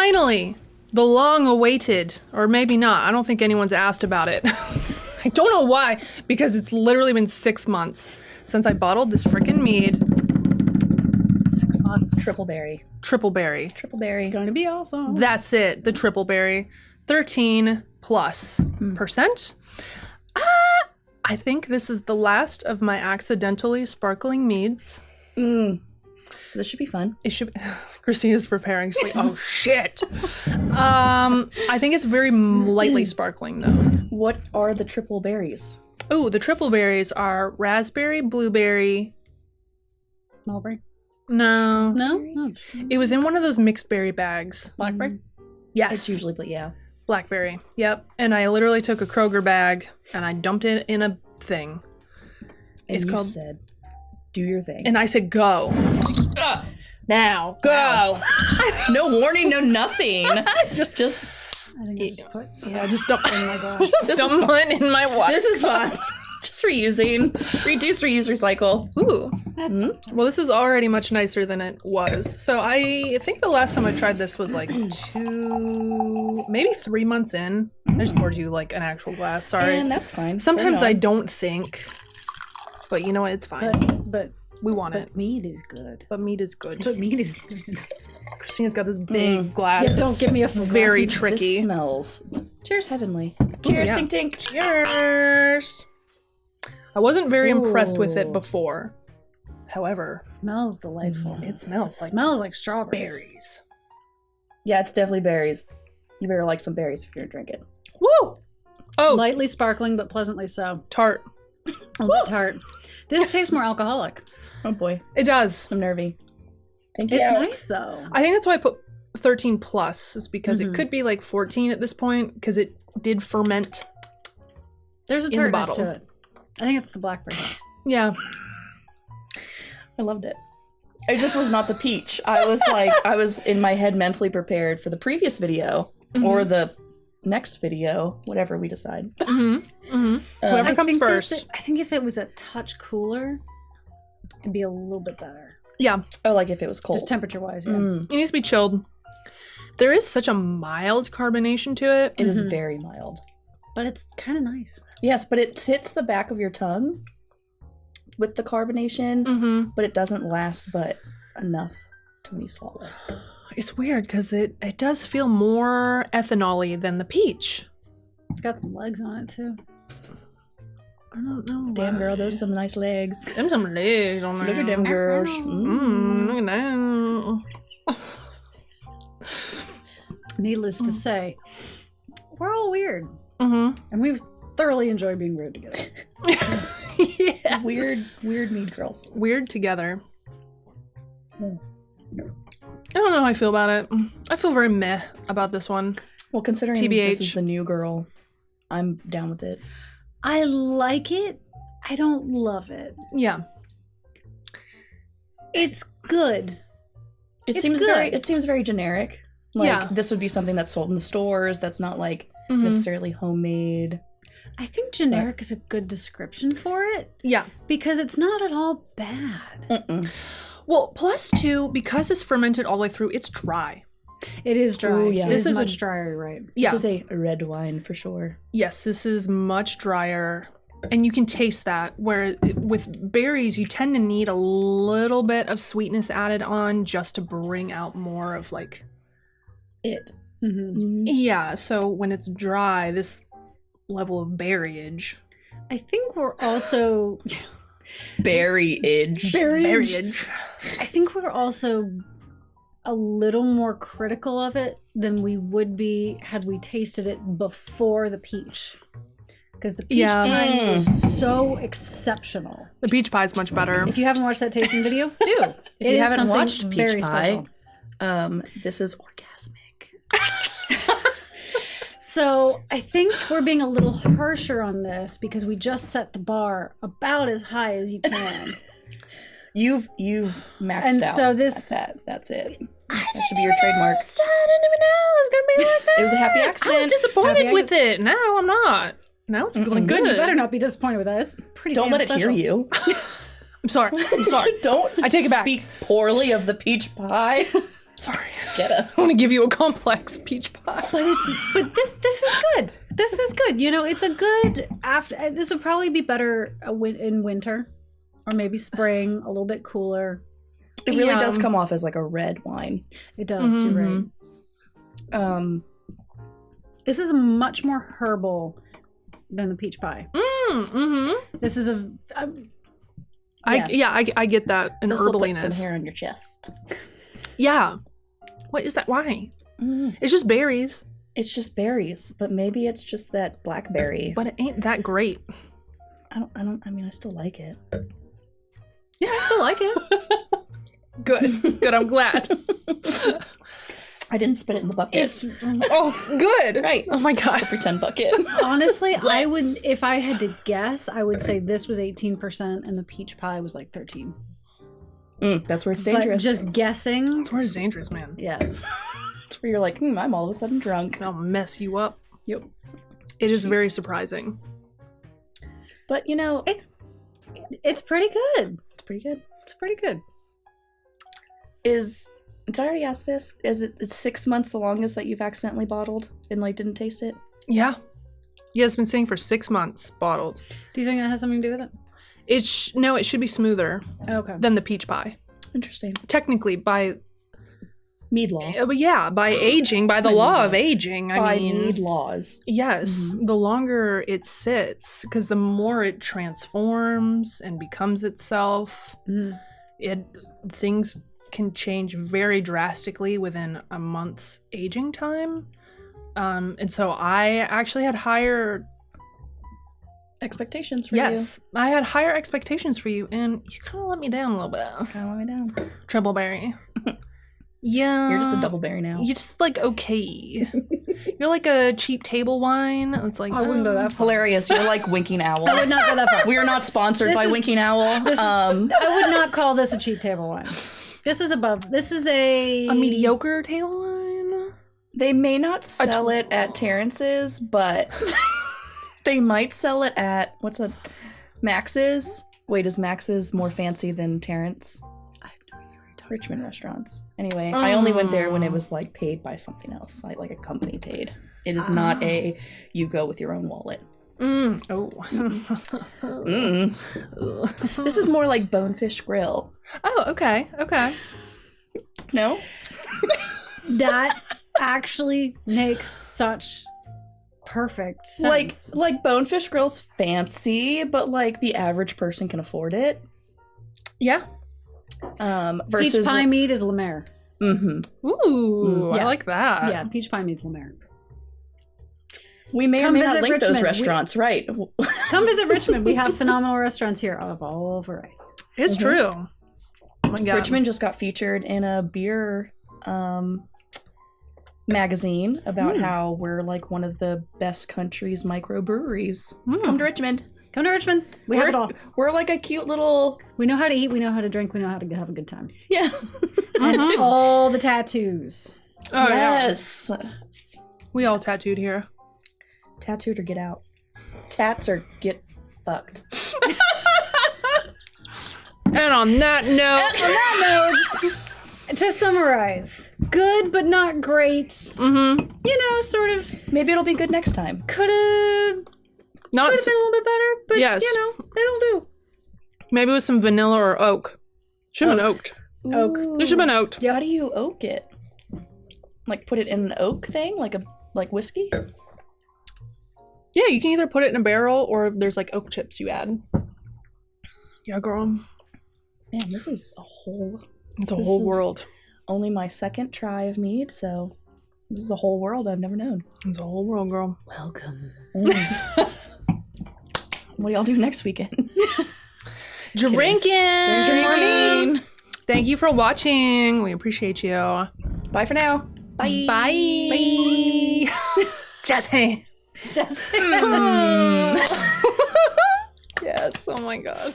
finally, the long-awaited, or maybe not. I don't think anyone's asked about it. I don't know why, because it's literally been 6 months since I bottled this freaking mead. 6 months. Triple berry. Triple berry. Triple berry. It's going to be awesome. That's it. The triple berry. 13+%. I think this is the last of my accidentally sparkling meads. So this should be fun. It should. Christina's preparing. She's like, "Oh shit." I think it's very lightly sparkling though. What are the triple berries? Oh, the triple berries are raspberry, blueberry. Mulberry? No, No? it was in one of those mixed berry bags. Blackberry? Yes, It's usually, but yeah. blackberry. Yep. And I literally took a Kroger bag and I dumped it in a thing. And It's you called. said, do your thing. And I said, "Go." Now, go. Wow. No warning, no nothing. just. I think I just put Yeah, just dump in my glass. This is dump fun. it in my water. This is fun. Just reusing. Reduce, reuse, recycle. Ooh. That's Well, this is already much nicer than it was. So I think the last time I tried this was like 2, maybe 3 months in. I just poured you like an actual glass. Sorry. And that's fine. Sometimes Bring it I on. don't think, but you know what? It's fine. But We want it. mead is good. But meat is good. But mead is good. Christina's got this big glass. Yeah, don't give me a full Very glass. tricky. This smells. Cheers. Heavenly. Cheers, yeah. tink tink. Cheers. I wasn't very impressed with it Ooh. before. However, Smells delightful. it smells like smells like strawberries. berries. Yeah, it's definitely berries. You better like some berries if you're gonna drink it. Woo! Oh, Lightly sparkling, but pleasantly so. tart. A bit tart. This tastes more alcoholic. Oh boy, It does. I'm nervy. Thank you. It's nice though. I think that's why I put 13 plus, is because it could be like 14 at this point, because it did ferment. There's a in the tartness bottle. to it. I think it's the blackberry. Yeah. I loved it. It just was not the peach. I was in my head mentally prepared for the previous video or the next video, whatever we decide. Whoever I comes think first. I think if it was a touch cooler, it'd be a little bit better. Yeah. Oh, like if it was cold. Just temperature wise, yeah. It needs to be chilled. There is such a mild carbonation to it. It is very mild. But it's kind of nice. Yes, but it hits the back of your tongue with the carbonation, but it doesn't last but enough to when you swallow. It's weird because it does feel more ethanol-y than the peach. It's got some legs on it too. I don't know. Damn girl, those some nice legs. Them some legs on there. Look at them girls. Look at that. Needless to say, we're all weird. Mm-hmm. And we thoroughly enjoy being weird together. Yeah. Weird mead girls. Weird together. I don't know how I feel about it. I feel very meh about this one. Well, considering TBH. this is the new girl, I'm down with it. I like it. I don't love it. Yeah. It's good. It It's seems good. very generic. Like Yeah. this would be something that's sold in the stores. That's not like necessarily homemade. I think generic is a good description for it Yeah. because it's not at all bad. Well, plus two, because it's fermented all the way through, it's dry. It is dry. Ooh, yeah. This This is is a- much drier, right? Yeah. It is a red wine for sure. Yes, this is much drier. And you can taste that. Where with berries, you tend to need a little bit of sweetness added on just to bring out more of like... It. Mm-hmm. Yeah, so when it's dry, this level of berryage. I think we're also Berryage. Berryage. I think we're also a little more critical of it than we would be had we tasted it before the peach. Because the peach Yeah. pie was so exceptional. The peach pie is much better. If you haven't watched that tasting video, do. If It you is haven't something watched peach very pie, special. this is orgasmic. So I think we're being a little harsher on this because we just set the bar about as high as you can. You've maxed And out. so this- at that. That's it. That should be your trademark. I didn't even know it was going to be like that. It was a happy I accident. was disappointed Happy with it. Now I'm not. Now it's going Good, good. you better not be disappointed with that. It's pretty Don't damn let it hear special. you. I'm sorry. I'm sorry. Don't I take it back. speak poorly of the peach pie. Sorry. Get us. I want to give you a complex peach pie. But this is good. This is good. You know, it's a good after. This would probably be better in winter, or maybe spring, a little bit cooler. It really does come off as like a red wine. It does. You're right. This is much more herbal than the peach pie. This is I get that, an This will put some herbaliness. hair on your chest. Yeah. What is that? Why? It's just berries, It's just berries, but maybe it's just that blackberry. but it ain't that great. I mean, I still like it. Yeah, I still like it. Good. I'm glad. I didn't spit it in the bucket. Oh, good. Right. Oh my god. The pretend bucket. honestly, I would, if I had to guess, I would say this was 18% and the peach pie was like 13. That's where it's But dangerous. just guessing, It's where it's dangerous, man. yeah. That's where you're like, I'm all of a sudden drunk. I'll mess you up. Yep. It is very surprising. But you know, It's pretty good. it's pretty good. It's pretty good. Did I already ask this? It's 6 months the longest that you've accidentally bottled and like didn't taste it? Yeah. Yeah, it's been sitting for 6 months bottled. Do you think that has something to do with it? No, it should be smoother Okay. than the peach pie. Interesting. Technically, by Mead law. but yeah, by aging, by the law of aging. By I mean, Mead laws. yes, the longer it sits, because the more it transforms and becomes itself, things can change very drastically within a month's aging time. And so I actually had higher Expectations for you. yes, I had higher expectations for you, and you kind of let me down a little bit. Kind of let me down. Triple berry. Yeah. You're just a double berry now. You're just like okay. You're like a cheap table wine. It's like I wouldn't go that far. Hilarious. You're like Winking Owl. I would not go that far. We are not sponsored This by is- Winking Owl. I would not call this a cheap table wine. This is above. This is a mediocre table wine. They may not sell it at Terrence's, but they might sell it at Max's. Wait, is Max's more fancy than Terrence? I have no idea what you're talking Richmond restaurants. Anyway, I only went there when it was like paid by something else, like a company paid. It is not a you go with your own wallet. Oh. This is more like Bonefish Grill. Oh, okay. Okay. No? That actually makes such perfect sense. Like Bonefish Grill's fancy, but like the average person can afford it. Yeah. Versus peach pie mead is La Mer. Ooh, I Yeah. like that. Yeah, peach pie mead's La Mer. we may Come or may not visit link Richmond. those restaurants, right? Come visit Richmond. We have phenomenal restaurants here of all varieties. It's true. Oh my god. Richmond just got featured in a beer magazine about how we're like one of the best country's microbreweries. Come to Richmond. Come to Richmond. We have it all. We're like a cute little We know how to eat. We know how to drink. We know how to have a good time. and All the tattoos. Oh yeah. yes. We all tattooed here. Tattooed or get out. Tats or get fucked. And on that note, To summarize, good but not great. You know, sort of Maybe it'll be good next time. could have not been a little bit better, but Yes. you know, it'll do. maybe with some vanilla or oak. Should have been oaked. Oak. It should have been oaked. How do you oak it? Like put it in an oak thing, like whiskey? Yeah, you can either put it in a barrel or there's like oak chips you add. Yeah, girl. Man, this is a whole It's a This whole is- world. only my second try of mead, so this is a whole world I've never known. It's a whole world, girl. Welcome. What do y'all do next weekend? Drinking. Thank you for watching. We appreciate you. Bye for now. Bye. Bye. Bye. Jazz hands. Just- Yes. Oh my god.